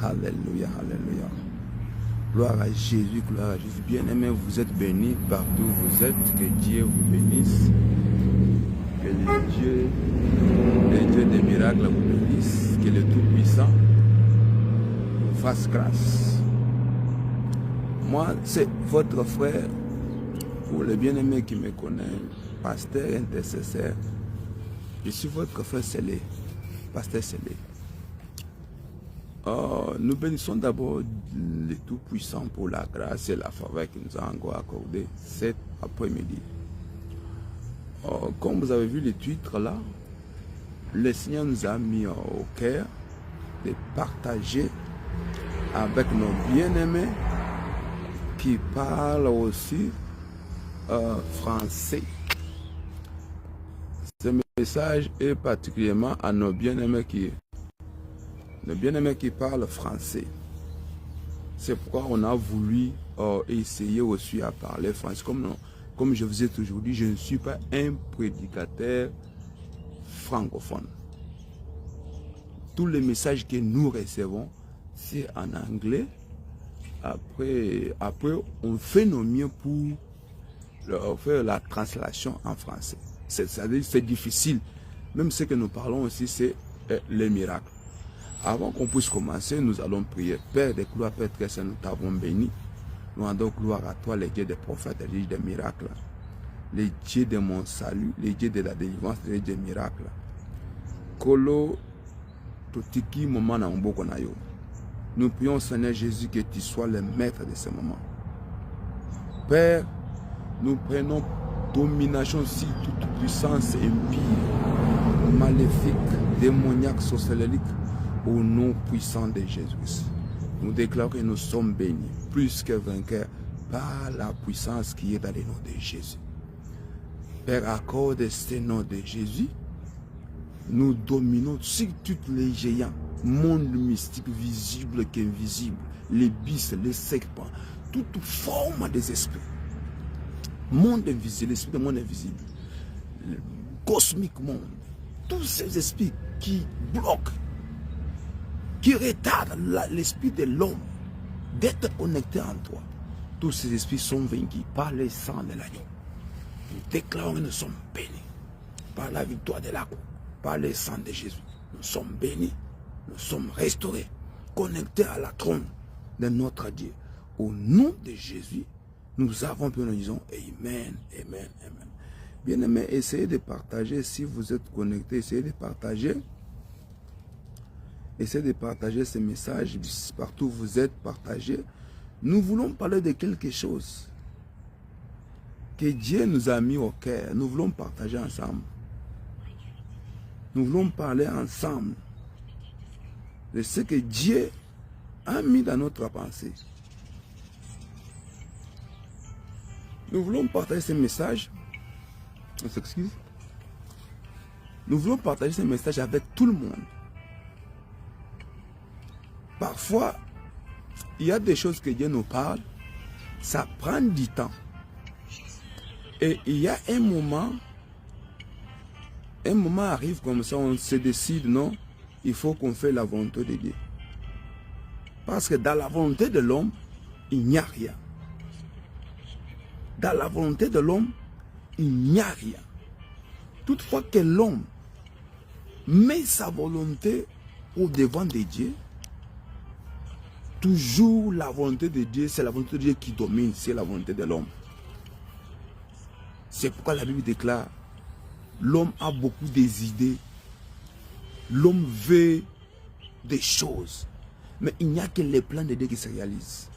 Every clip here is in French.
Alléluia, alléluia. Gloire à Jésus, gloire à Jésus. Bien-aimés, vous êtes bénis partout où vous êtes. Que Dieu vous bénisse. Que le Dieu des miracles vous bénisse. Que le Tout-Puissant vous fasse grâce. Moi, c'est votre frère, pour les bien-aimés qui me connaissent, pasteur intercesseur. Je suis votre frère scellé, pasteur scellé. Nous bénissons d'abord le Tout-Puissant pour la grâce et la faveur qu'il nous a encore accordé cet après-midi. Comme vous avez vu le titre là, le Seigneur nous a mis au cœur de partager avec nos bien-aimés qui parlent aussi français. Ce message est particulièrement à nos bien-aimés qui parlent français. C'est pourquoi on a voulu essayer aussi à parler français. Comme je vous ai toujours dit, je ne suis pas un prédicateur francophone. Tous les messages que nous recevons, c'est en anglais. Après, on fait nos mieux pour faire la translation en français. C'est difficile. Même ce que nous parlons aussi, c'est les miracles. Avant qu'on puisse commencer, nous allons prier. Père des gloires, Père très saint, nous t'avons béni. Nous rendons gloire à toi, les dieux des prophètes, les dieux des miracles. Les dieux de mon salut, les dieux de la délivrance, les dieux des miracles. Kolo, Totiki, Moment na Mboko na yo. Nous prions, Seigneur Jésus, que tu sois le maître de ce moment. Père, nous prenons domination sur toute puissance impie, maléfique, démoniaque, sorcellerie, au nom puissant de Jésus. Nous déclarons que nous sommes bénis, plus que vainqueurs, par la puissance qui est dans le nom de Jésus. Père, accorde ce nom de Jésus. Nous dominons sur tous les géants, monde mystique, visible qu'invisible, les bis, les serpents, toute forme des esprits. Monde invisible, l'esprit du monde invisible, le cosmique monde, tous ces esprits qui bloquent, qui retardent l'esprit de l'homme d'être connecté en toi. Tous ces esprits sont vaincus par le sang de l'agneau. Nous déclarons que nous sommes bénis par la victoire de la croix, par le sang de Jésus. Nous sommes bénis, nous sommes restaurés, connectés à la trône de notre Dieu. Au nom de Jésus, nous avons pu nous disons Amen, Amen, Amen. Bien-aimés, essayez de partager si vous êtes connectés, essayez de partager. Essayez de partager ce message partout où vous êtes, partagez. Nous voulons parler de quelque chose que Dieu nous a mis au cœur. Nous voulons partager ensemble. Nous voulons parler ensemble de ce que Dieu a mis dans notre pensée. Nous voulons partager ce message. On s'excuse. Nous voulons partager ce message avec tout le monde. Parfois, il y a des choses que Dieu nous parle, ça prend du temps. Et il y a un moment arrive comme ça, on se décide, non, il faut qu'on fasse la volonté de Dieu. Parce que dans la volonté de l'homme, il n'y a rien. Dans la volonté de l'homme, il n'y a rien. Toutefois que l'homme met sa volonté au devant de Dieu, toujours la volonté de Dieu, c'est la volonté de Dieu qui domine, c'est la volonté de l'homme. C'est pourquoi la Bible déclare, l'homme a beaucoup des idées, l'homme veut des choses, mais il n'y a que les plans de Dieu qui se réalisent.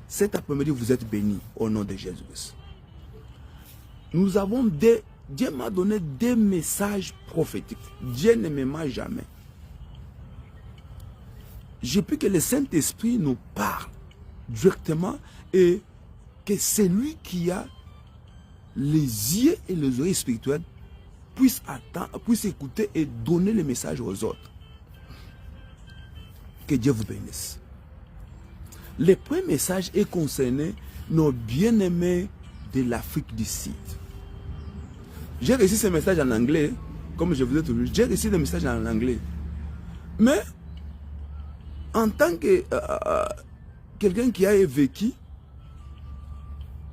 Cet après-midi, vous êtes bénis au nom de Jésus. Nous avons Dieu m'a donné des messages prophétiques. Dieu ne m'aima jamais. J'ai pu que le Saint-Esprit nous parle directement et que celui qui a les yeux et les oreilles spirituelles puisse attendre, puisse écouter et donner le message aux autres. Que Dieu vous bénisse. Le premier message est concerné nos bien-aimés de l'Afrique du Sud. J'ai reçu ce message en anglais, comme je vous ai toujours dit, j'ai reçu le message en anglais. Mais en tant que quelqu'un qui a vécu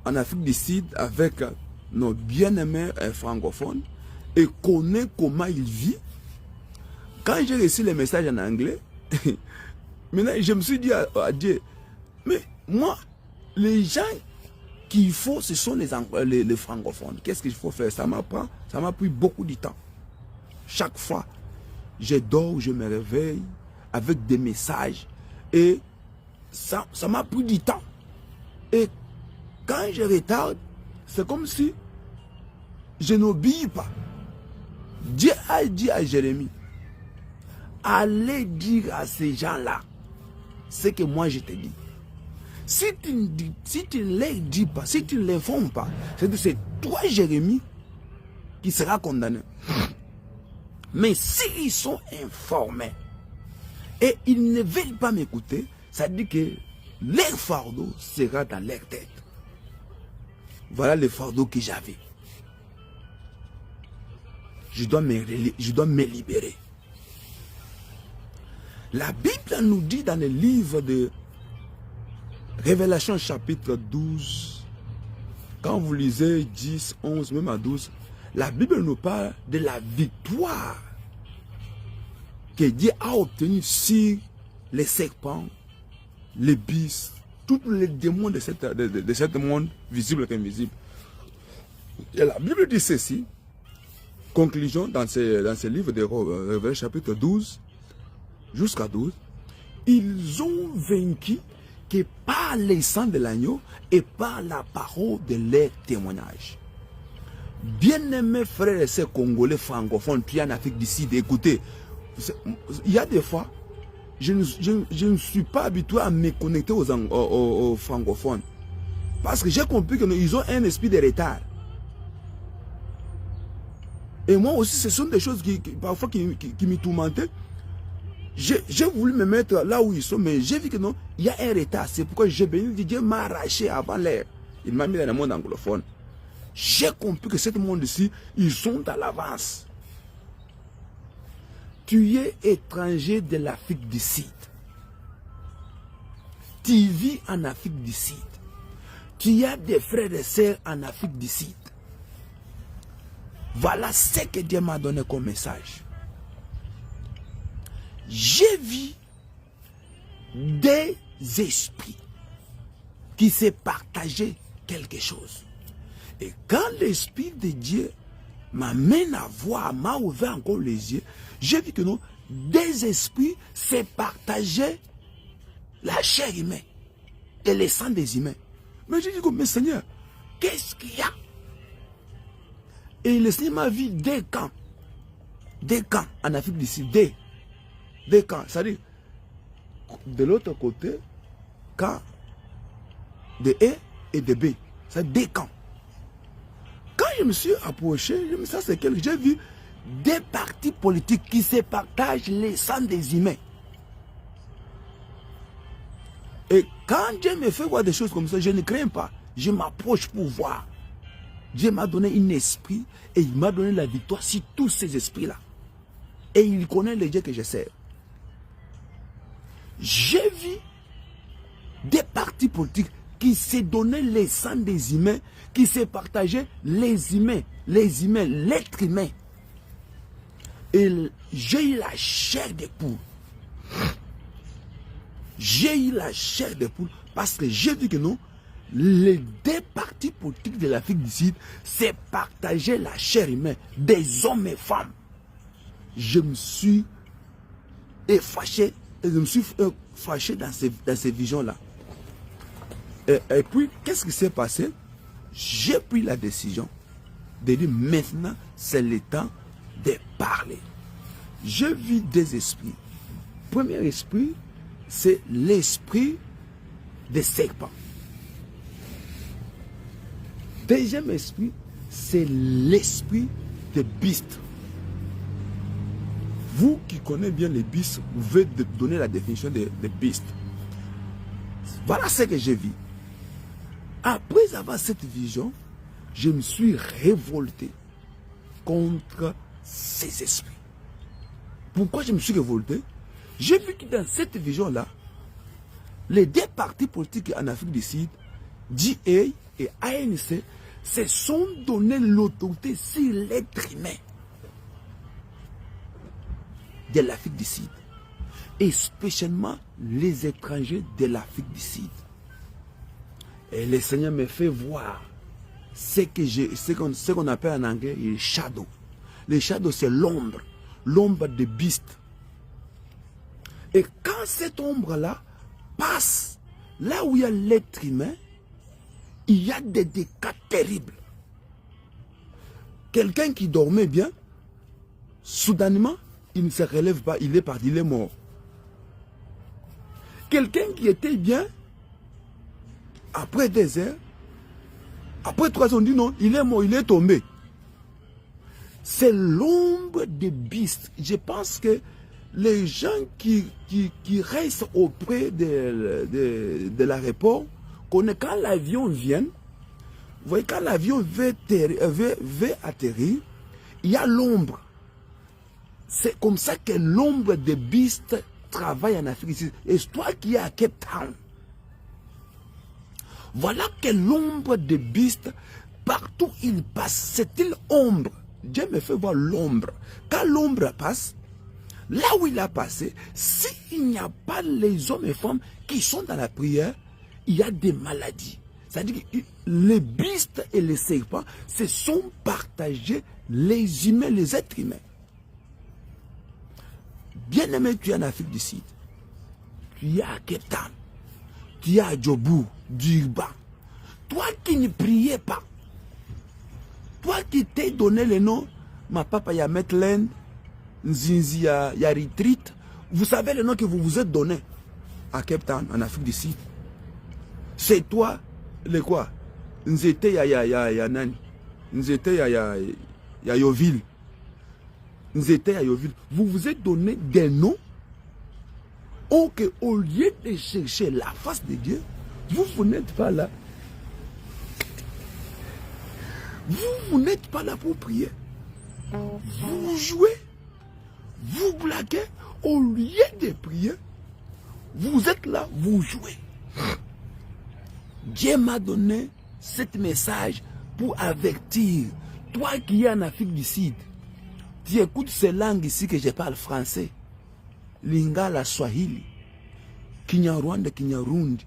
en Afrique du Sud avec nos bien-aimés francophones et connaît comment il vit, quand j'ai reçu les messages en anglais, maintenant je me suis dit à Dieu, mais moi, les gens qu'il faut, ce sont les francophones. Qu'est-ce qu'il faut faire? Ça m'a pris beaucoup de temps. Chaque fois, je dors, je me réveille avec des messages et ça m'a pris du temps. Et quand je retarde, c'est comme si je n'obéis pas. Dieu a dit à Jérémie, allez dire à ces gens-là ce que moi je te dis. Si tu ne les dis pas, si tu ne les informes pas, c'est toi, Jérémie, qui sera condamné. Mais s'ils sont informés et ils ne veulent pas m'écouter, ça dit que leur fardeau sera dans leur tête. Voilà le fardeau que j'avais. Je dois me libérer. La Bible nous dit dans le livre de Révélation chapitre 12, quand vous lisez 10, 11, même à 12, la Bible nous parle de la victoire que Dieu a obtenue sur les serpents, les bistes, tous les démons de ce monde, visible et invisible. Et la Bible dit ceci, conclusion dans ce livre de Révélation chapitre 12, jusqu'à 12, ils ont vaincu que par le sang de l'agneau et par la parole de leur témoignage. Bien-aimés frères et sœurs congolais francophones, puis en Afrique du Sud, écoutez, il y a des fois, je ne suis pas habitué à me connecter aux francophones. Parce que j'ai compris qu'ils ont un esprit de retard. Et moi aussi, ce sont des choses qui parfois qui me tourmentaient. J'ai voulu me mettre là où ils sont, mais j'ai vu que non, il y a un retard. C'est pourquoi j'ai béni, Dieu m'a arraché avant l'heure. Il m'a mis dans le monde anglophone. J'ai compris que ce monde-ci, ils sont à l'avance. Tu es étranger de l'Afrique du Sud. Tu vis en Afrique du Sud. Tu as des frères et sœurs en Afrique du Sud. Voilà ce que Dieu m'a donné comme message. J'ai vu des esprits qui se partageaient quelque chose. Et quand l'Esprit de Dieu m'amène à voir, m'a ouvert encore les yeux, j'ai vu que non, des esprits se partageaient la chair humaine et le sang des humains. Mais j'ai dit, mais Seigneur, qu'est-ce qu'il y a? Et le Seigneur m'a vu des camps en Afrique du Sud, des camps, c'est-à-dire de l'autre côté, camps de A et de B, c'est des camps. Quand je me suis approché, je me suis dit, c'est quelque, j'ai vu des partis politiques qui se partagent les sangs des humains. Et quand Dieu me fait voir des choses comme ça, je ne crains pas, je m'approche pour voir. Dieu m'a donné un esprit et il m'a donné la victoire sur tous ces esprits-là. Et il connaît le Dieu que je sers. J'ai vu des partis politiques qui se donnaient les sangs des humains, qui se partageaient les humains, l'être humain. Et j'ai eu la chair de poule. J'ai eu la chair de poule parce que j'ai vu que non, les deux partis politiques de l'Afrique du Sud se partageaient la chair humaine, des hommes et femmes. Je me suis fâché, dans ces visions-là. Et puis, qu'est-ce qui s'est passé? J'ai pris la décision de dire maintenant, c'est le temps de parler. Je vis des esprits. Premier esprit, c'est l'esprit des serpents. Deuxième esprit, c'est l'esprit des bistes. Vous qui connaissez bien les bistes, vous pouvez donner la définition des bistes. Voilà ce que j'ai vu. Après avoir cette vision, je me suis révolté contre ces esprits. Pourquoi je me suis révolté? J'ai vu que dans cette vision-là, les deux partis politiques en Afrique du Sud, DA et ANC, se sont donné l'autorité sur l'être humain de l'Afrique du Sud, et spécialement les étrangers de l'Afrique du Sud. Et le Seigneur me fait voir ce qu'on appelle en anglais les shadows. Les shadows, c'est l'ombre, l'ombre de beast. Et quand cette ombre-là passe là où il y a l'être humain, il y a des cas terribles. Quelqu'un qui dormait bien, soudainement, il ne se relève pas, il est parti, il est mort. Quelqu'un qui était bien, après des heures, après 3 ans, on dit non, il est mort, il est tombé. C'est l'ombre des beasts. Je pense que les gens qui restent auprès de l'aéroport, quand l'avion vient, vous voyez, quand l'avion veut atterrir, il y a l'ombre. C'est comme ça que l'ombre des beasts travaille en Afrique. Et toi qui es à Cape Town, voilà que l'ombre des beasts, partout il passe, c'est une ombre. Dieu me fait voir l'ombre. Quand l'ombre passe, là où il a passé, s'il n'y a pas les hommes et femmes qui sont dans la prière, il y a des maladies. C'est-à-dire que les beasts et les serpents se sont partagés, les humains, les êtres humains. Bien-aimé, tu es en Afrique du Sud, tu es à Cape Town, tu es à Djobour, Durban. Toi qui ne priais pas, toi qui t'es donné le nom, ma papa ya Metland, Nzinzi ya Retreat, vous savez le nom que vous vous êtes donné à Cape Town, en Afrique du Sud. C'est toi, le quoi? Nzete ya nani? Nzete ya Yoville. Nzete ya Yoville. Vous vous êtes donné des noms au lieu de chercher la face de Dieu, vous n'êtes pas là. Vous n'êtes pas là pour prier. Vous jouez, vous blaguez, au lieu de prier, vous êtes là, vous jouez. Dieu m'a donné ce message pour avertir, toi qui es en Afrique du Sud, tu écoutes ces langues ici que je parle français, Lingala, Swahili, Kinyarwanda, Kinyarundi,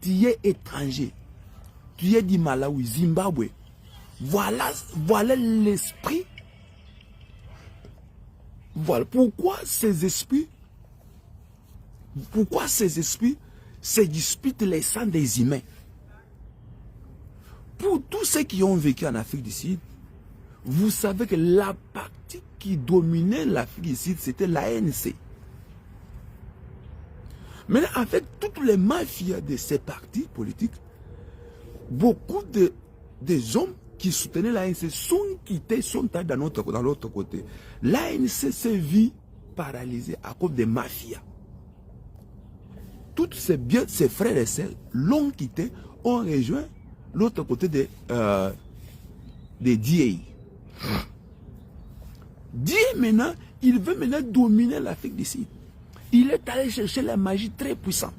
tu es étranger, tu es du Malawi, Zimbabwe. Voilà l'esprit. Voilà pourquoi ces esprits se disputent les sangs des humains. Pour tous ceux qui ont vécu en Afrique du Sud, vous savez que la partie qui dominait l'Afrique du Sud, c'était l'ANC. Maintenant, avec toutes les mafias de ces partis politiques, beaucoup des hommes qui soutenaient l'ANC sont quittés, sont allés dans l'autre côté. L'ANC s'est vue paralysée à cause des mafias. Tous ses frères et sœurs l'ont quitté, ont rejoint l'autre côté des DA. DA maintenant, il veut maintenant dominer l'Afrique du Sud. Il est allé chercher la magie très puissante.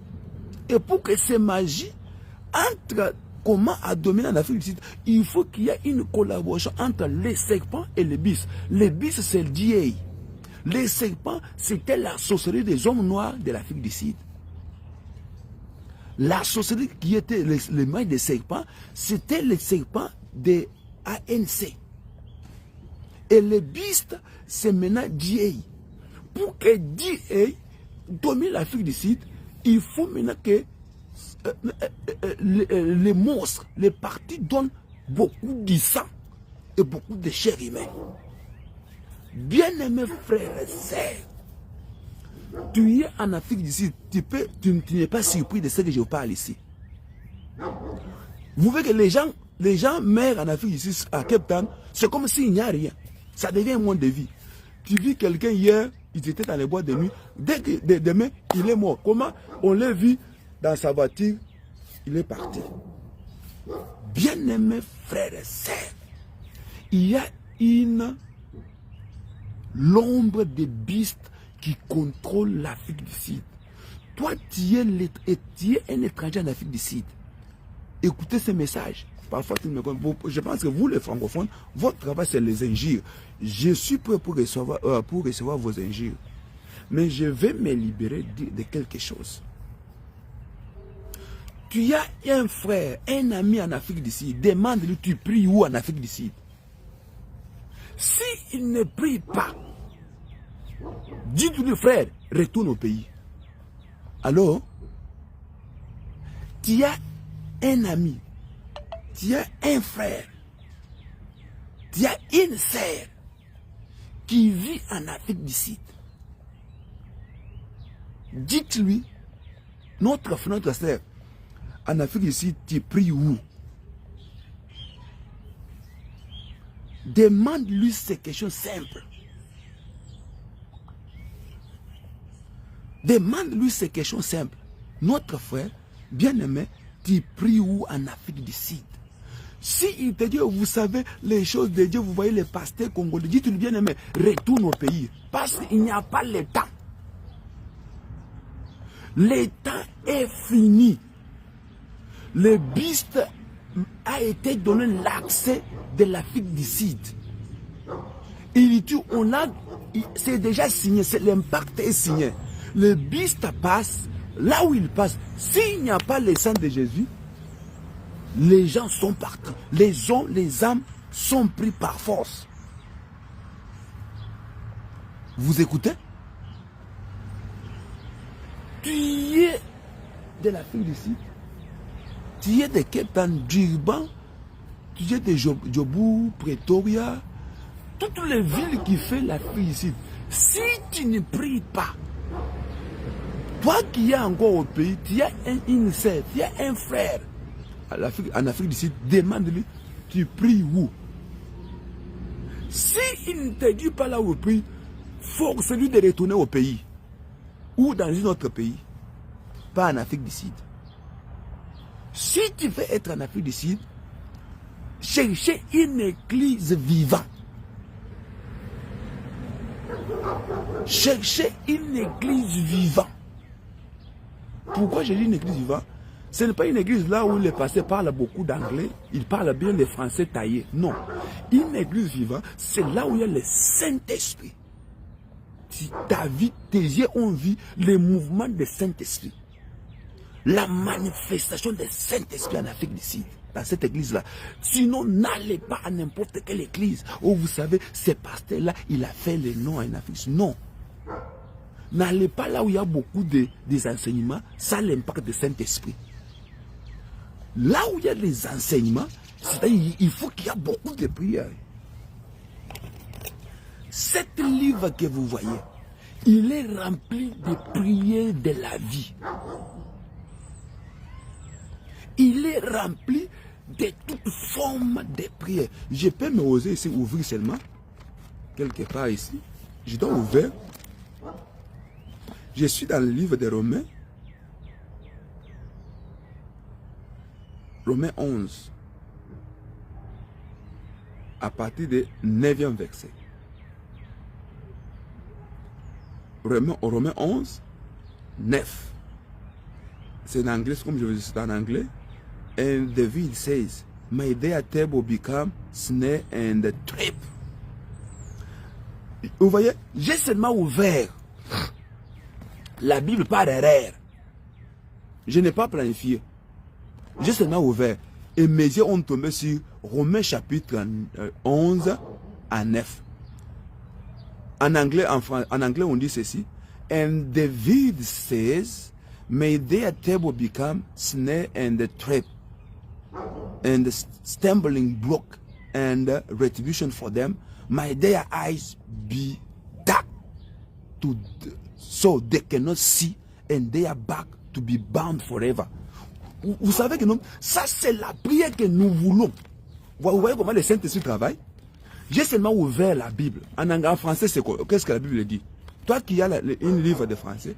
Et pour que ces magies entrent comment à dominer en Afrique du Sud, il faut qu'il y ait une collaboration entre les serpents et les bis. Les bis, c'est le DA. Les serpents, c'était la sorcellerie des hommes noirs de l'Afrique du Sud. La sorcellerie qui était les mailles des serpents, c'était les serpents des ANC. Et les bistes, c'est maintenant DA. Pour que DA domine l'Afrique du Sud, il faut maintenant que les monstres, les partis donnent beaucoup de sang et beaucoup de chair humaine. Bien-aimés frères et sœurs, tu es en Afrique du Sud, tu n'es pas surpris de ce que je parle ici. Vous voyez que les gens meurent en Afrique du Sud, à Cape Town, c'est comme s'il n'y a rien. Ça devient un monde de vie. Tu vis quelqu'un hier, il était dans les boîtes de nuit, dès que demain, il est mort. Comment on l'a vu dans sa voiture, il est parti. Bien-aimés frères et sœurs, il y a l'ombre des bistes qui contrôle l'Afrique du Sud. Toi, tu es un étranger en Afrique du Sud. Écoutez ce message. Parfois, je pense que vous, les francophones, votre travail, c'est les injures. Je suis prêt pour recevoir vos injures. Mais je vais me libérer de quelque chose. Tu as un frère, un ami en Afrique du Sud. Demande-lui, tu pries où en Afrique du Sud? S'il ne prie pas, dis-lui, frère, retourne au pays. Alors, tu as un ami, tu as un frère, tu as une sœur qui vit en Afrique du Sud. Dites-lui, notre frère, notre sœur, en Afrique du Sud, tu pries où? Demande-lui ces questions simples. Demande-lui ces questions simples. Notre frère, bien-aimé, tu pries où en Afrique du Sud? Si il te dit, vous savez les choses de Dieu, vous voyez les pasteurs congolais, dites-lui, bien-aimé, retourne au pays. Parce qu'il n'y a pas le temps. Le temps est fini. Le beast a été donné l'accès de l'Afrique du Sud. Il dit, c'est déjà signé, l'impact est signé. Le beast passe, là où il passe, s'il n'y a pas le sang de Jésus, les gens sont partis. Les âmes sont pris par force. Vous écoutez? Tu es de l'Afrique du Sud. Tu es de Kepan, Durban, tu es de Djobou, Pretoria, toutes les villes qui font l'Afrique du Sud. Si tu ne pries pas, toi qui es encore au pays, tu as une sœur, tu as un frère en Afrique du Sud, demande-lui, tu pries où? Si il ne te dit pas là où il prie, force-lui de retourner au pays ou dans un autre pays, pas en Afrique du Sud. Si tu veux être en Afrique du Sud, cherchez une église vivante. Cherchez une église vivante. Pourquoi j'ai dit une église vivante? Ce n'est pas une église là où les pasteurs parlent beaucoup d'anglais, ils parlent bien les français taillés. Non. Une église vivante, c'est là où il y a le Saint-Esprit. Si ta vie, tes yeux ont vu le mouvement du Saint-Esprit. La manifestation du Saint-Esprit en Afrique du Sud, dans cette église-là. Sinon, n'allez pas à n'importe quelle église où vous savez, ce pasteur-là, il a fait le nom en Afrique. Non. N'allez pas là où il y a beaucoup des enseignements, ça l'impact du Saint-Esprit. Là où il y a des enseignements, c'est-à-dire il faut qu'il y ait beaucoup de prières. Cet livre que vous voyez, il est rempli de prières de la vie. Il est rempli de toutes formes de prières. Je peux me oser ici ouvrir seulement, quelque part ici. Je dois ouvrir. Je suis dans le livre des Romains. Romains 11. À partir du 9e verset. Romains 11, 9. C'est en anglais, comme je vous dis, c'est en anglais. And David says, may their table become snare and trap. Vous voyez, j'ai seulement ouvert la Bible par erreur. Je n'ai pas planifié. J'ai seulement ouvert. Et mes yeux ont tombé sur Romains chapitre 11 à 9. En anglais, on dit ceci. And David says, may their table become snare and trap, and stumbling block and retribution for them. May their eyes be dark, so they cannot see, and their back to be bound forever. Vous savez que non, ça c'est la prière que nous voulons. Vous voyez comment le Saint-Esprit travaille? J'ai seulement ouvert la Bible. En français, c'est quoi? Qu'est-ce que la Bible dit? Toi qui as un livre de français,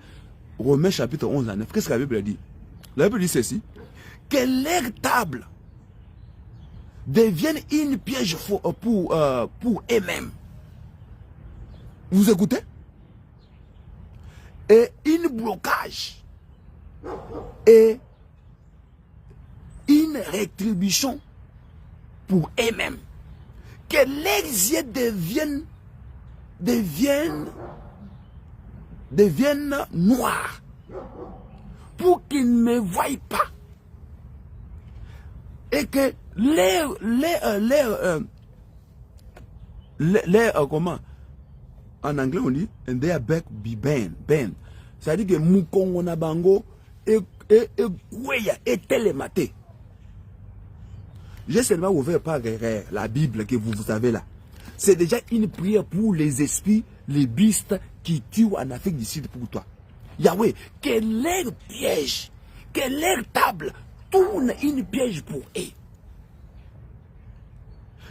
Romains chapitre 11 à 9, qu'est-ce que la Bible dit? La Bible dit ceci. Que leur table devienne une piège pour eux-mêmes. Vous écoutez? et un blocage et une rétribution pour eux-mêmes. Que leurs yeux deviennent noirs pour qu'ils ne me voient pas. Et que comment en anglais on dit and their back be bent. Ça veut dire que Mukongo na bango et télématé. J'ai seulement ouvert par la Bible que vous avez là. C'est déjà une prière pour les esprits, les bistes qui tuent en Afrique du Sud pour toi. Yahweh, que leur piège, que leur table tourne une piège pour eux.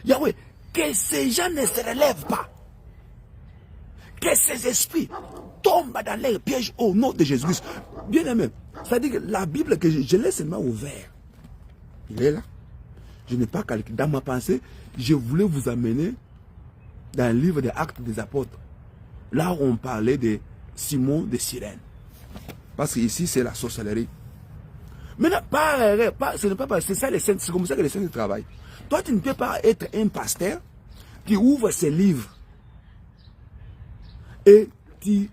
Yahweh, que ces gens ne se relèvent pas. Que ces esprits tombent dans leur piège au nom de Jésus-Christ. Bien aimé, c'est-à-dire que la Bible que je l'ai seulement ouverte, il est là. Je n'ai pas calculé. Dans ma pensée, je voulais vous amener dans le livre des Actes des Apôtres. Là où on parlait de Simon de Cyrène. Parce que ici, c'est la sorcellerie. Maintenant, ce n'est pas c'est ça les saints, c'est comme ça que les saints travaillent. Toi, tu ne peux pas être un pasteur qui ouvre ses livres et tu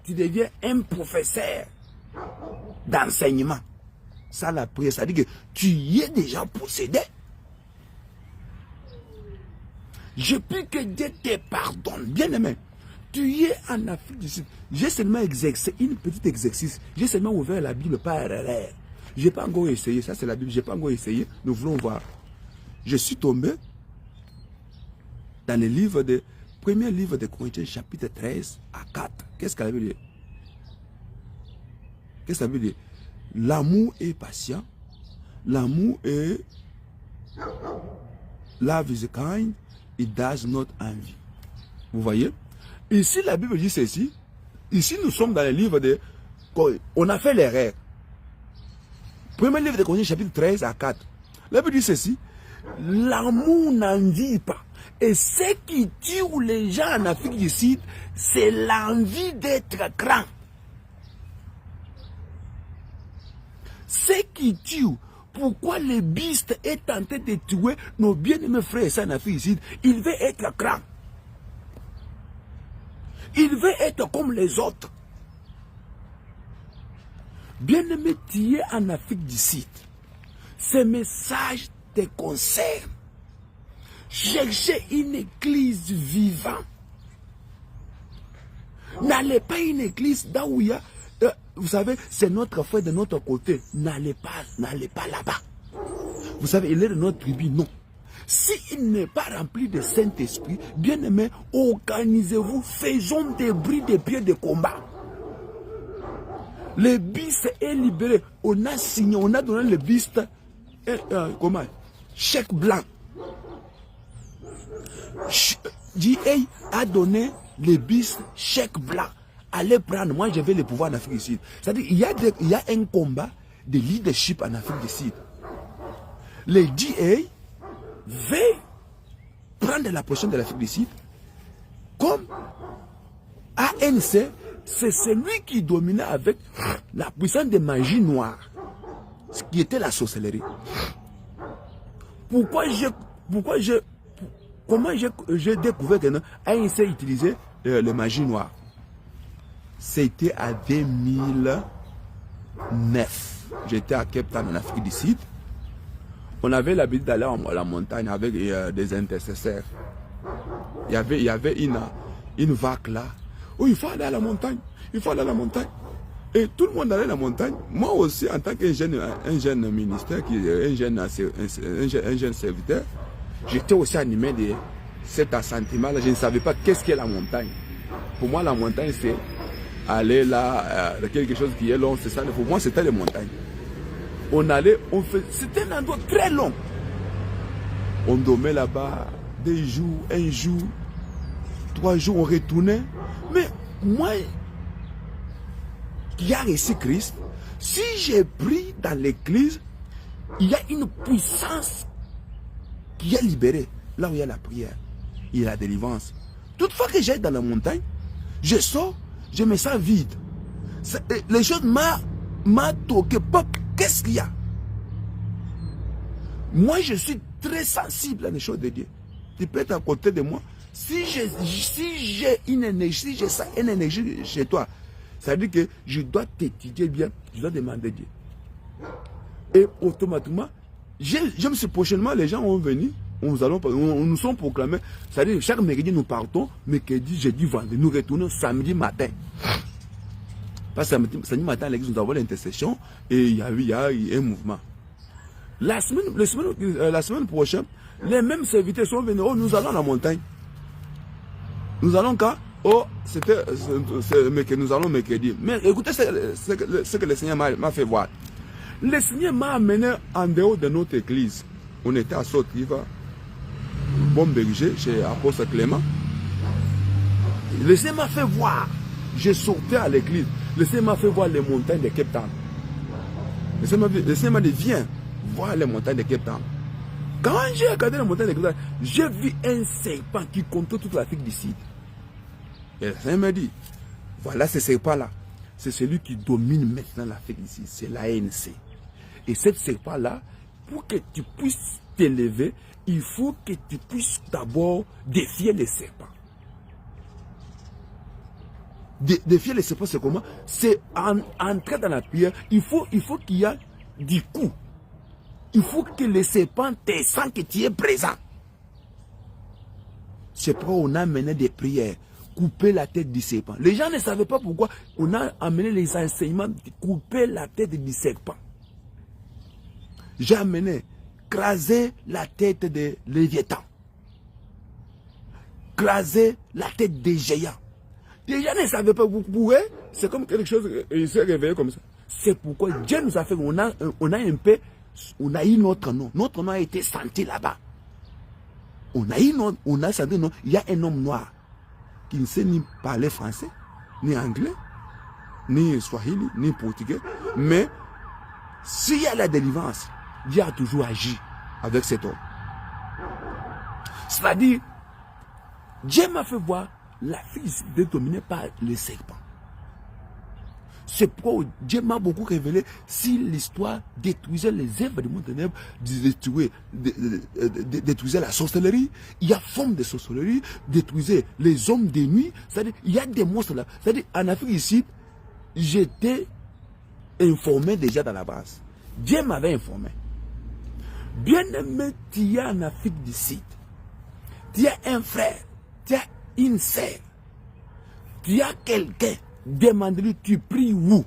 deviens un professeur d'enseignement. Ça, la prière, ça dit que tu y es déjà possédé. Je prie que Dieu te pardonne. Bien aimé, tu y es en Afrique du Sud. J'ai seulement exercé une petite exercice. J'ai seulement ouvert la Bible par erreur. Je n'ai pas encore essayé. Ça, c'est la Bible. Je n'ai pas encore essayé. Nous voulons voir. Je suis tombé dans le livre de premier livre de Corinthiens, chapitre 13 à 4. Qu'est-ce qu'elle veut dire? Qu'est-ce que ça veut dire? L'amour est patient. L'amour est love is kind. It does not envy. Vous voyez? Ici, la Bible dit ceci. Ici, nous sommes dans le livre de... On a fait l'erreur. Premier livre de Corinthiens, chapitre 13 à 4. La Bible dit ceci. L'amour n'envie pas. Et ce qui tue les gens en Afrique du Sud, c'est l'envie d'être grand. Ce qui tue, pourquoi les bistes est tenté de tuer nos bien-aimés frères et sœurs en Afrique du Sud, il veut être grand. Il veut être comme les autres. Bien-aimé, tu es en Afrique du Sud. Ce message te concerne. Cherchez une église vivante. N'allez pas une église là où il y a... vous savez, c'est notre frère de notre côté. N'allez pas là-bas. Vous savez, il est de notre tribu, non. S'il n'est pas rempli de Saint-Esprit, bien aimé, organisez-vous, faisons des bruits de pieds de combat. Le beast est libéré. On a signé, on a donné le beast, comment? Chèque blanc. JA a donné le beast chèque blanc. Allez prendre, moi je vais le pouvoir en Afrique du Sud. C'est-à-dire, il y a un combat de leadership en Afrique du Sud. Le JA veut prendre la position de l'Afrique du Sud comme ANC, c'est celui qui dominait avec la puissance de magie noire, ce qui était la sorcellerie. Comment j'ai découvert que ANC utilisait le magie noire? C'était à 2009. J'étais à Cape Town en Afrique du Sud. On avait l'habitude d'aller à la montagne avec des intercesseurs. Il y avait une vague là. Oh, il faut aller à la montagne. Il faut aller à la montagne. Et tout le monde allait à la montagne. Moi aussi, en tant qu'un jeune ministère, un jeune serviteur, j'étais aussi animé de cet assentiment-là. Je ne savais pas qu'est-ce qu'est la montagne. Pour moi, la montagne, c'est aller là, quelque chose qui est long. C'est ça. Pour moi, c'était les montagnes. On allait, c'était un endroit très long. On dormait là-bas 2 jours, 1 jour, 3 jours, on retournait. Mais moi, qui a reçu Christ, si j'ai pris dans l'église, il y a une puissance qui est libérée. Là où il y a la prière, il y a la délivrance. Toutefois que j'aille dans la montagne, je sors, je me sens vide. Les choses m'a toqué. Qu'est-ce qu'il y a? Moi, je suis très sensible à les choses de Dieu. Tu peux être à côté de moi. Si j'ai une énergie, si j'ai une énergie chez toi, ça veut dire que je dois t'étudier bien, je dois demander Dieu. Et automatiquement, je me suis prochainement, les gens vont venir, nous sommes proclamés. C'est-à-dire, chaque mercredi, nous partons, mercredi, jeudi, vendredi, nous retournons samedi matin. Parce que samedi matin, à l'église, nous avons l'intercession et il y a un mouvement. La semaine prochaine, les mêmes serviteurs sont venus. Oh, nous allons à la montagne. Nous allons quand? Oh, nous allons mercredi. Mais écoutez ce que le Seigneur m'a fait voir. Le Seigneur m'a amené en dehors de notre église. On était à Sotriva, bon berger, chez Apôtre Clément. Le Seigneur m'a fait voir. Je sortais à l'église. Le Seigneur m'a fait voir les montagnes de Cape Town. Le Seigneur m'a dit, viens voir les montagnes de Cape Town. Quand j'ai regardé les montagnes de Cape Town, j'ai vu un serpent qui contrôle toute l'Afrique du Sud. Et le Seigneur m'a dit, voilà ce serpent-là. C'est celui qui domine maintenant l'Afrique du Sud. C'est l'ANC. Et ce serpent-là, pour que tu puisses t'élever, il faut que tu puisses d'abord défier les serpents. Défier les serpents, c'est comment? C'est entrer dans la prière. Il faut qu'il y ait du coup. Il faut que les serpents te sentent que tu es présent. C'est pourquoi on a mené des prières. Couper la tête du serpent. Les gens ne savaient pas pourquoi on a amené les enseignements de couper la tête du serpent. J'ai amené craser la tête de Léviathan. Craser la tête des géants. Les gens ne savaient pas pourquoi. C'est comme quelque chose, il s'est réveillé comme ça. C'est pourquoi Dieu nous a fait, on a eu notre nom. Notre nom a été senti là-bas. On a senti non. Il y a un homme noir qui ne sait ni parler français, ni anglais, ni swahili, ni portugais. Mais s'il y a la délivrance, Dieu a toujours agi avec cet homme. C'est-à-dire, Dieu m'a fait voir la fille dominée par le serpent. C'est pourquoi Dieu m'a beaucoup révélé si l'histoire détruisait les œuvres du monde des ténèbres, détruisait la sorcellerie, il y a forme de sorcellerie, détruisait les hommes de nuit, c'est-à-dire il y a des monstres là. C'est-à-dire en Afrique ici, j'étais informé déjà dans la base. Dieu m'avait informé. Bien-aimé, tu es en Afrique du Sud. Tu as un frère, tu as une sœur, tu as quelqu'un. Demande-lui, tu pries où?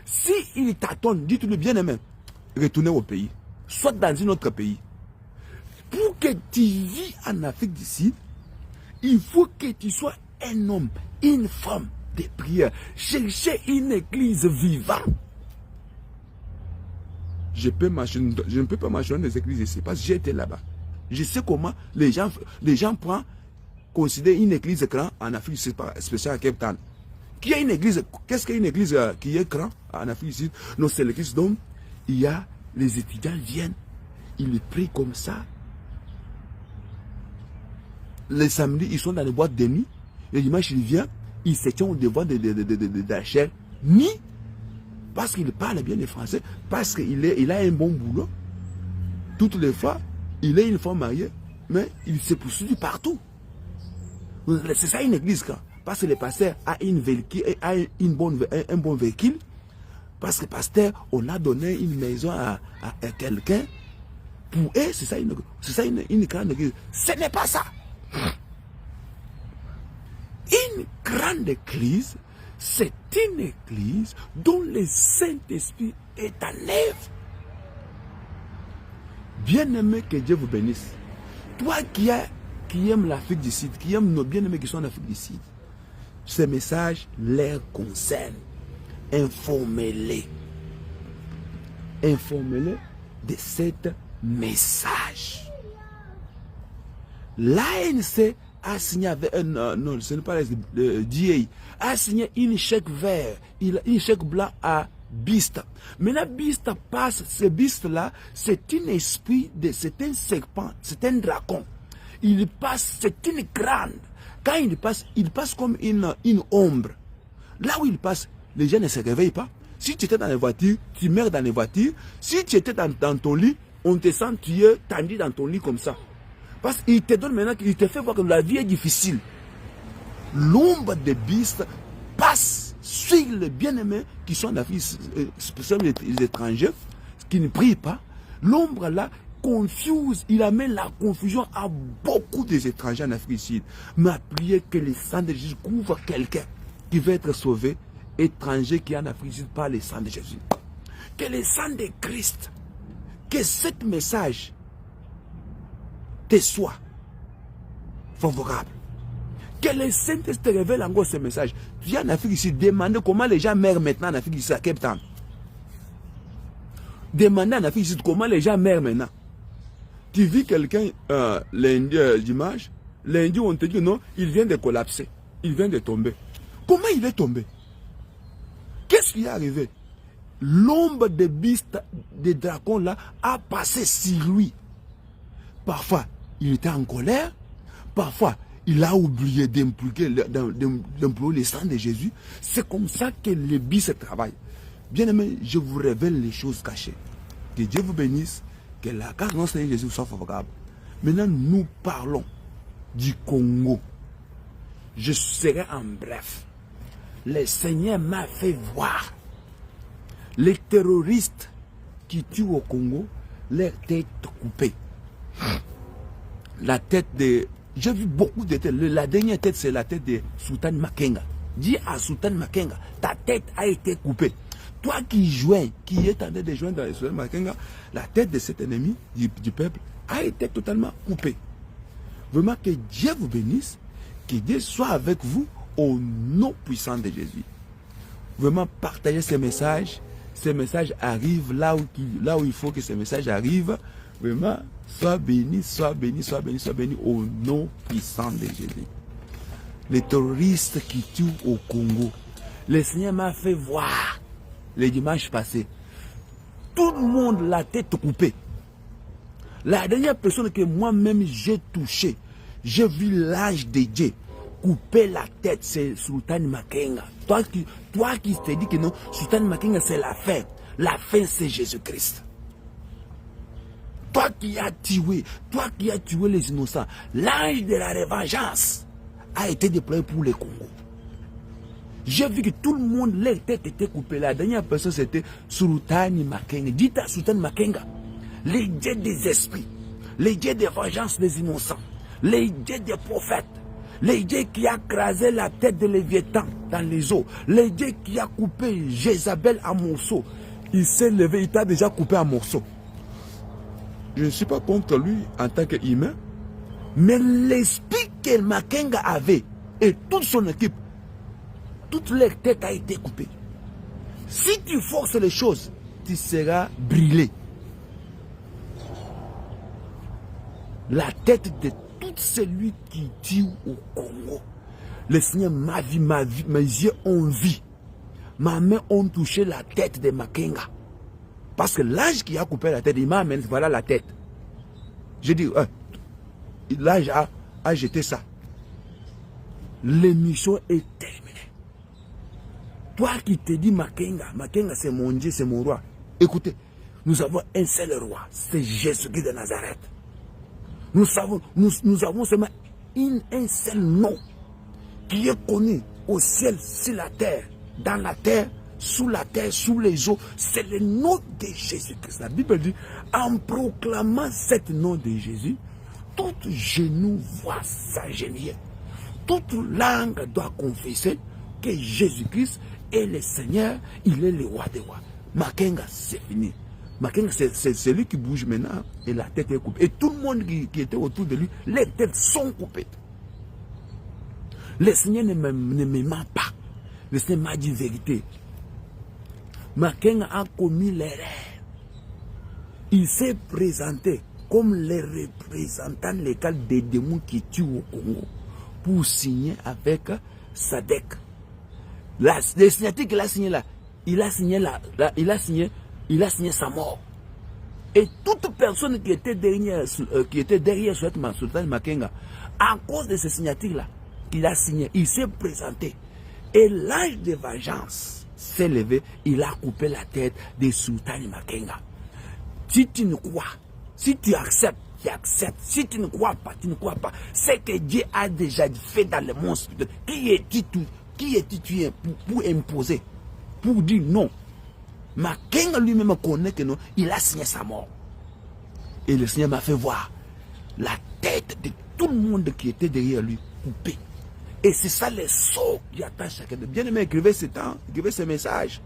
Si il t'attend, dis-le bien-aimé, retournez au pays, soit dans un autre pays. Pour que tu vis en Afrique du Sud, il faut que tu sois un homme, une femme de prière. Cherchez une église vivante. Je ne peux pas mentionner des églises ici parce que j'ai été là-bas. Je sais comment les gens considèrent une église grande en Afrique, spécialement à Cape Town. Qui a une église? Qu'est-ce qu'une église qui est grande en Afrique ici? Non, c'est l'église dont il y a les étudiants viennent, ils prient comme ça. Les samedis, ils sont dans les boîtes de nuit. Les dimanches, ils viennent, ils se tiennent au devant de la chair. Ni parce qu'il parle bien le français, parce qu'il a un bon boulot. Toutes les fois, il est une femme mariée, mais il se poursuit partout. C'est ça une église quand. Parce que le pasteur a un bon véhicule. Parce que le pasteur, on a donné une maison à quelqu'un. Pour eux, c'est ça une grande église. Ce n'est pas ça. Une grande église, c'est une église dont le Saint-Esprit est en œuvre. Bien-aimé, que Dieu vous bénisse. Toi qui aimes l'Afrique du Sud, qui aime nos bien-aimés qui sont en Afrique du Sud, ce message les concerne. Informez-les. Informez-les de ce message. L'ANC a signé avec non, ce n'est pas le DA, a signé une chèque vert, une chèque blanc à Bista. Maintenant, Bista passe, ce Bista-là, c'est un esprit, c'est un serpent, c'est un dragon. Il passe, c'est une grande. Quand il passe comme une ombre. Là où il passe, les gens ne se réveillent pas. Si tu étais dans les voitures, tu meurs dans les voitures. Si tu étais dans ton lit, on te sent tuer, tendu dans ton lit comme ça. Parce qu'il te donne maintenant, il te fait voir que la vie est difficile. L'ombre des bistes passe sur les bien-aimés qui sont en Afrique, spécialement les étrangers, qui ne prient pas. L'ombre là confuse, il amène la confusion à beaucoup des étrangers en Afrique ici. Mais à prier que le sang de Jésus couvre quelqu'un qui veut être sauvé, étranger qui est en Afrique ici par le sang de Jésus. Que le sang de Christ, que ce message te soit favorable. Que le Saint-Esprit te révèle encore ce message. Tu es en Afrique ici, demandez comment les gens meurent maintenant en Afrique ici à Cape Town. Demandez en Afrique ici comment les gens meurent maintenant. Tu vis quelqu'un lundi, dimanche, lundi on te dit non, il vient de collapser, il vient de tomber. Comment il est tombé? Qu'est-ce qui est arrivé? L'ombre des bistes, des dragons là, a passé sur lui. Parfois, il était en colère. Parfois, il a oublié d'employer le sang de Jésus. C'est comme ça que les bistes travaillent. Bien aimé, je vous révèle les choses cachées. Que Dieu vous bénisse. Que la grâce de notre Seigneur Jésus soit favorable. Maintenant, nous parlons du Congo. Je serai en bref. Le Seigneur m'a fait voir les terroristes qui tuent au Congo, leur tête coupée. La tête de... J'ai vu beaucoup de têtes. La dernière tête, c'est la tête de Sultan Makenga. Dis à Sultan Makenga, ta tête a été coupée. Toi qui joins, qui est en train de joindre dans Sultan Makenga, la tête de cet ennemi du peuple a été totalement coupée. Vraiment que Dieu vous bénisse, que Dieu soit avec vous au nom puissant de Jésus. Vraiment partagez ces messages. Ces messages arrivent là où il faut que ces messages arrivent. Vraiment, sois béni, sois béni, sois béni, sois béni au nom puissant de Jésus. Les terroristes qui tuent au Congo, le Seigneur m'a fait voir le dimanche passé. Tout le monde la tête coupée. La dernière personne que moi-même j'ai touchée, j'ai vu l'ange de Dieu couper la tête, c'est Sultan Makenga. Toi qui te dis que non, Sultan Makenga c'est la fin. La fin c'est Jésus-Christ. Toi qui as tué les innocents, l'ange de la revanche a été déployé pour le Congo. J'ai vu que tout le monde, leur tête était coupée. La dernière personne c'était Sultan Makenga. Dites à Sultan Makenga, les dieux des esprits, les dieux de vengeance des innocents, les dieux des prophètes, les dieux qui a crasé la tête de Léviathan dans les eaux, les dieux qui a coupé Jézabel en morceaux. Il s'est levé, il t'a déjà coupé en morceaux. Je ne suis pas contre lui en tant qu'humain, mais l'esprit que Makenga avait et toute son équipe, toute leur tête a été coupée. Si tu forces les choses, tu seras brûlé. La tête de tout celui qui tue au Congo. Le Seigneur m'a vu, mes yeux ont vu. Ma main ont touché la tête de Makenga. Parce que l'ange qui a coupé la tête, il m'a amené, voilà la tête. J'ai dit, l'ange a jeté ça. L'émission est terminée. Toi qui te dis Makenga c'est mon Dieu, c'est mon roi. Écoutez, nous avons un seul roi, c'est Jésus-Christ de Nazareth. Nous avons seulement un seul nom qui est connu au ciel, sur la terre, dans la terre, sous les eaux. C'est le nom de Jésus-Christ. La Bible dit, en proclamant ce nom de Jésus, tout genou voit s'agenouiller. Toute langue doit confesser que Jésus-Christ est le Seigneur, il est le roi des rois. Makenga, c'est fini. Makenga, c'est celui qui bouge maintenant et la tête est coupée. Et tout le monde qui était autour de lui, les têtes sont coupées. Le Seigneur ne me ment pas. Le Seigneur m'a dit vérité. Makenga a commis l'erreur. Il s'est présenté comme le représentant légal des démons qui tuent au Congo pour signer avec Sadek. Les signatures qu'il a signé là, il a signé sa mort. Et toute personne qui était derrière Sultan Makenga, à cause de ces signatures là, il a signé, il s'est présenté. Et l'ange de vengeance, s'est levé, il a coupé la tête de Sultani Makenga. Si tu ne crois, si tu acceptes, tu acceptes. Si tu ne crois pas, tu ne crois pas. C'est que Dieu a déjà fait dans le monde spirituel. Qui es-tu pour imposer, pour dire non? Makenga lui-même connaît que non, il a signé sa mort. Et le Seigneur m'a fait voir la tête de tout le monde qui était derrière lui coupée. Et c'est ça les sauts qui attendent chacun de bien aimé. Écrivez ce temps, écrivez ce message.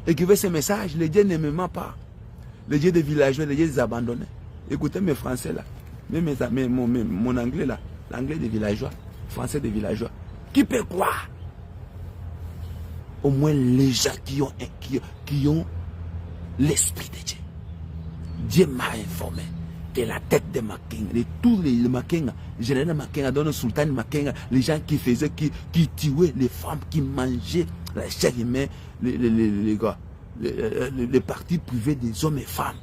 Écrivez ce message. Le Dieu ne me ment pas. Le Dieu des villageois, le Dieu des abandonnés. Écoutez mes français là. Mon anglais là. L'anglais des villageois. Français des villageois. Qui peut croire? Au moins les gens qui ont l'esprit de Dieu. Dieu m'a informé de la tête de Makenga, de tous les Makenga, général Makenga, dans le sultan Makenga, les gens qui faisaient, qui tuaient les femmes, qui mangeaient la chair humaine, les parties privées des hommes et femmes.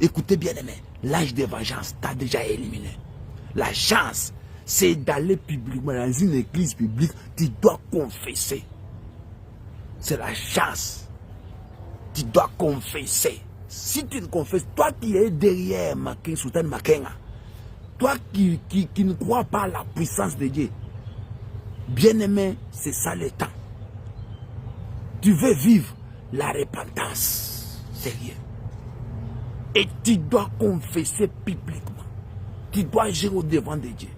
Écoutez bien aimé, l'âge de vengeance t'a déjà éliminé. La chance, c'est d'aller publiquement dans une église publique, tu dois confesser. C'est la chance. Tu dois confesser. Si tu ne confesses, toi qui es derrière Makenga, Sultan Makenga, toi qui ne crois pas à la puissance de Dieu, bien-aimé, c'est ça le temps. Tu veux vivre la repentance, sérieux. Et tu dois confesser publiquement. Tu dois agir au devant de Dieu.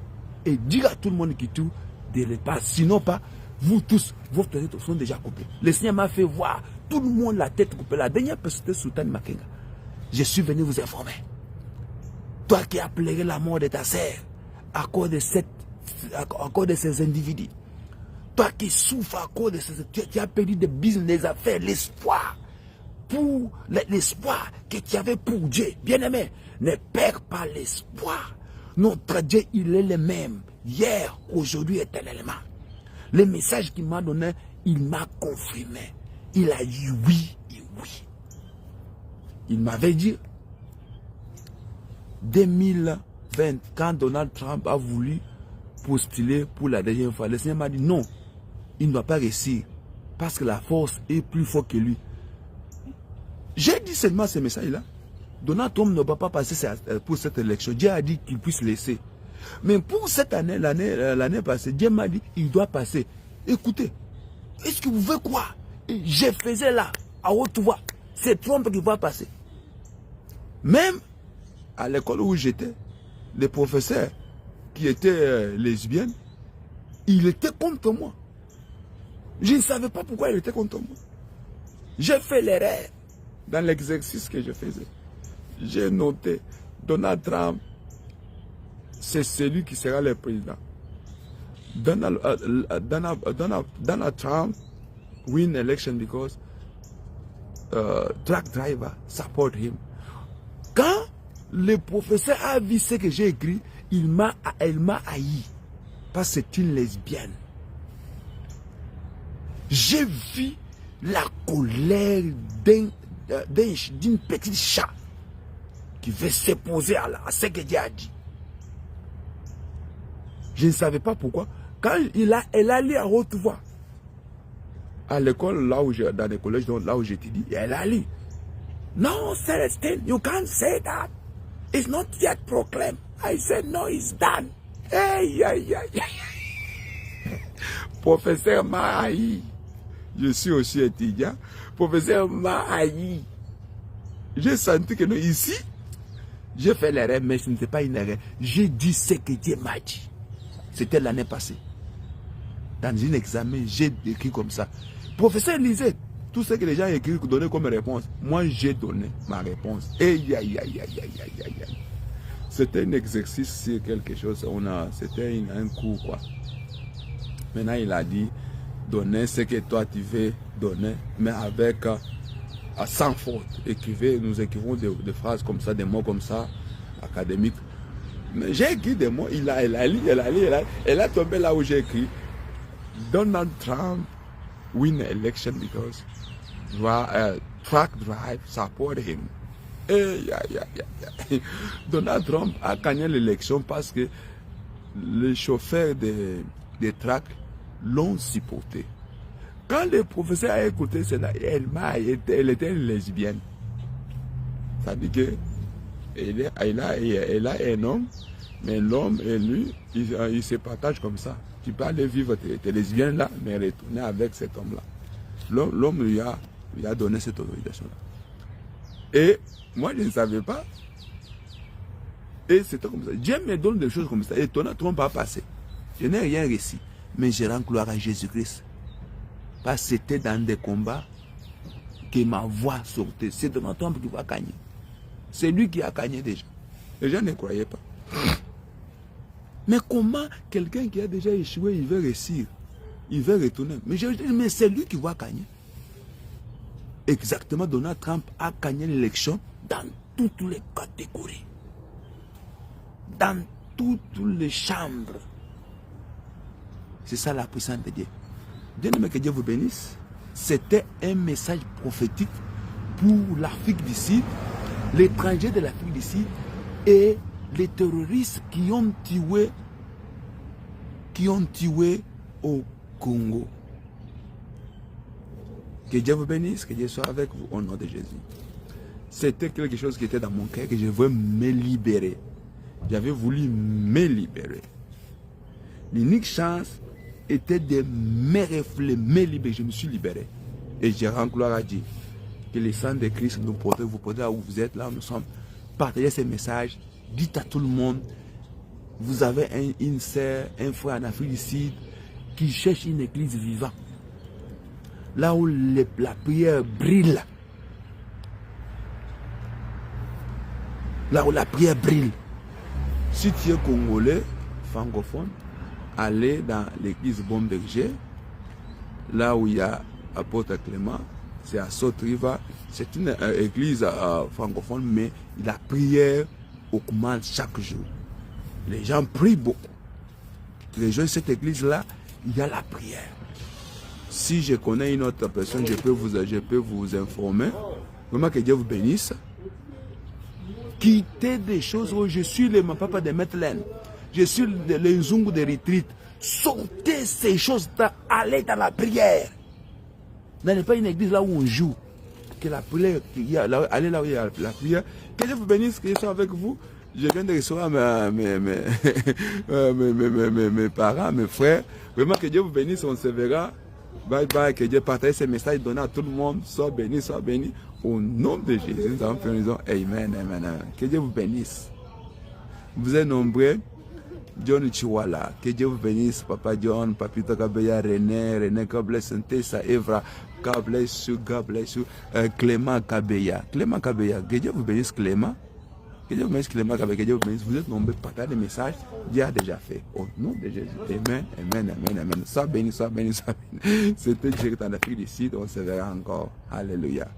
Et dire à tout le monde qui tout de ne pas. Sinon pas, vous tous, vos têtes sont déjà coupées. Le Seigneur m'a fait voir tout le monde la tête coupée. La dernière personne c'était Sultan Makenga. Je suis venu vous informer. Toi qui as pleuré la mort de ta sœur à cause de ces individus. Toi qui souffres à cause de ces... Tu as perdu des business, des affaires, l'espoir. Pour l'espoir que tu avais pour Dieu. Bien-aimé, ne perds pas l'espoir. Notre Dieu, il est le même. Hier, aujourd'hui, éternellement. Le message qu'il m'a donné, il m'a confirmé. Il a dit oui et oui. Il m'avait dit, 2020, quand Donald Trump a voulu postuler pour la dernière fois, le Seigneur m'a dit non, il ne doit pas réussir, parce que la force est plus forte que lui. J'ai dit seulement ce message-là. Donald Trump ne va pas passer pour cette élection. Dieu a dit qu'il puisse laisser. Mais pour cette année, l'année passée, Dieu m'a dit il doit passer. Écoutez, est-ce que vous voulez quoi? Je faisais là, à haute voix, c'est Trump qui va passer. Même à l'école où j'étais, les professeurs qui étaient lesbiennes, ils étaient contre moi. Je ne savais pas pourquoi ils étaient contre moi. J'ai fait l'erreur dans l'exercice que je faisais. J'ai noté Donald Trump, c'est celui qui sera le président. Donald Trump win election because truck driver support him. Quand le professeur a vu ce que j'ai écrit, elle m'a haï. Parce que c'est une lesbienne. J'ai vu la colère d'une petite chat qui veut s'opposer à ce que Dieu a dit. Je ne savais pas pourquoi. Quand elle a lu à haute voix, à l'école, dans les collèges, là où j'étudie, elle a lu. No, Celestine, you can't say that. It's not yet proclaimed. I said, no, it's done. Hey. Professeur m'a haï. Je suis aussi étudiant. Professeur m'a haï. J'ai senti que non, ici, j'ai fait l'erreur, mais ce n'était pas une erreur. J'ai dit ce que Dieu m'a dit. C'était l'année passée. Dans un examen, j'ai écrit comme ça. Professeur lisait tout ce que les gens écrivent, donnaient comme réponse. Moi, j'ai donné ma réponse. C'était un exercice sur quelque chose. C'était un cours, quoi. Maintenant, il a dit, donner ce que toi tu veux donner, mais avec sans faute. Nous écrivons des phrases comme ça, des mots comme ça, académiques. Mais j'ai écrit des mots, elle a tombé là où j'ai écrit. Donald Trump win election because truck drive support him. Donald Trump a gagné l'élection parce que les chauffeurs des trucks l'ont supporté. Quand le professeur a écouté cela, elle était une lesbienne. Ça dit que elle a un homme, mais l'homme et lui, ils se partagent comme ça. Tu peux aller vivre tes lesbiennes là, mais retourner avec cet homme-là. L'homme lui a donné cette autorisation-là. Et moi, je ne savais pas. Et c'était comme ça. Dieu me donne des choses comme ça. Et ton ne pas passer. Je n'ai rien réussi. Mais je rends gloire à Jésus-Christ. Parce que c'était dans des combats que ma voix sortait. C'est Donald Trump qui va gagner. C'est lui qui a gagné déjà. Les gens ne croyaient pas. Mais comment quelqu'un qui a déjà échoué, il veut réussir? Il veut retourner. Mais c'est lui qui va gagner. Exactement, Donald Trump a gagné l'élection dans toutes les catégories. Dans toutes les chambres. C'est ça la puissance de Dieu. Dieu aime que Dieu vous bénisse. C'était un message prophétique pour l'Afrique du Sud, l'étranger de l'Afrique du Sud et les terroristes qui ont tué au Congo. Que Dieu vous bénisse, que Dieu soit avec vous au nom de Jésus. C'était quelque chose qui était dans mon cœur, que je voulais me libérer. J'avais voulu me libérer. L'unique chance était de me refléter, me libérer. Je me suis libéré. Et je rends gloire à Dieu. Que le sang de Christ nous protège, vous protège là où vous êtes, là où nous sommes. Partagez ces messages. Dites à tout le monde. Vous avez une sœur, un frère en Afrique du Sud qui cherche une église vivante. Là où la prière brille. Là où la prière brille. Si tu es congolais, francophone, allez dans l'église Bomberger, là où il y a apôtre Clément, c'est à Sotriva. C'est une église francophone, mais la prière augmente chaque jour. Les gens prient beaucoup. Les gens de cette église-là, il y a la prière. Si je connais une autre personne, je peux vous informer. Vraiment que Dieu vous bénisse. Quittez des choses où je suis le papa de Metlen. Je suis le Nzungu de Retreat. Sortez ces choses-là. Allez dans la prière. N'allez pas une église là où on joue. Que la prière, allez là où il y a la prière. Que Dieu vous bénisse, que je sois avec vous. Je viens de recevoir mes parents, mes frères. Vraiment que Dieu vous bénisse, on se verra. Bye bye, que Dieu partage ces messages, donne à tout le monde. Sois béni, sois béni. Au nom de Jésus, nous avons fait une raison. Amen, amen, amen. Que Dieu vous bénisse. Vous êtes nombreux. John Chiwala, que Dieu vous bénisse. Papa John, Papito Kabeya, René, God bless Tessa, Evra, God bless you, Clément Kabeya. Clément Kabeya, que Dieu vous bénisse, Clément. Que Dieu vous bénisse, Clément Kabeya, que Dieu vous bénisse. Vous êtes nombreux, partagez les messages. Dieu a déjà fait. Au nom de Jésus. Amen, amen, amen, amen. Sois béni, sois béni, sois béni. C'était direct en Afrique du Sud. On se verra encore. Alléluia.